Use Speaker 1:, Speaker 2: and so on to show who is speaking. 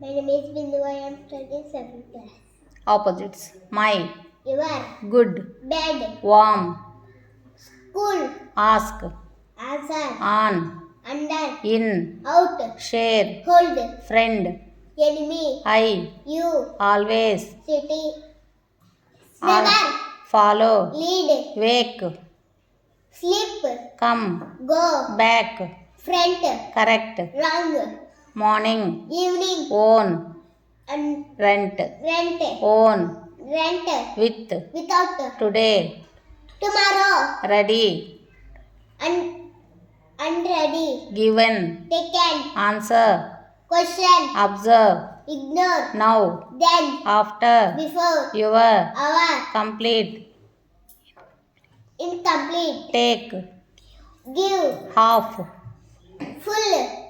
Speaker 1: My name is Bindu. I am studying 7th class.
Speaker 2: Opposites. My.
Speaker 1: Your.
Speaker 2: Good.
Speaker 1: Bed.
Speaker 2: Warm.
Speaker 1: School.
Speaker 2: Ask.
Speaker 1: Answer.
Speaker 2: On.
Speaker 1: Under.
Speaker 2: In.
Speaker 1: Out.
Speaker 2: Share.
Speaker 1: Hold.
Speaker 2: Friend.
Speaker 1: Enemy.
Speaker 2: I.
Speaker 1: You.
Speaker 2: Always.
Speaker 1: City.
Speaker 2: Al-
Speaker 1: Never.
Speaker 2: Follow.
Speaker 1: Lead.
Speaker 2: Wake.
Speaker 1: Sleep.
Speaker 2: Come.
Speaker 1: Go.
Speaker 2: Back.
Speaker 1: Front.
Speaker 2: Correct.
Speaker 1: Wrong.
Speaker 2: Morning.
Speaker 1: Evening.
Speaker 2: Own. Rent.
Speaker 1: Rent.
Speaker 2: Own.
Speaker 1: Rent.
Speaker 2: With.
Speaker 1: Without.
Speaker 2: Today.
Speaker 1: Tomorrow.
Speaker 2: Ready.
Speaker 1: Unready.
Speaker 2: Given.
Speaker 1: Taken.
Speaker 2: Answer.
Speaker 1: Question.
Speaker 2: Observe.
Speaker 1: Ignore.
Speaker 2: Now.
Speaker 1: Then.
Speaker 2: After.
Speaker 1: Before.
Speaker 2: Your.
Speaker 1: Our.
Speaker 2: Complete.
Speaker 1: Incomplete.
Speaker 2: Take.
Speaker 1: Give.
Speaker 2: Half.
Speaker 1: Full.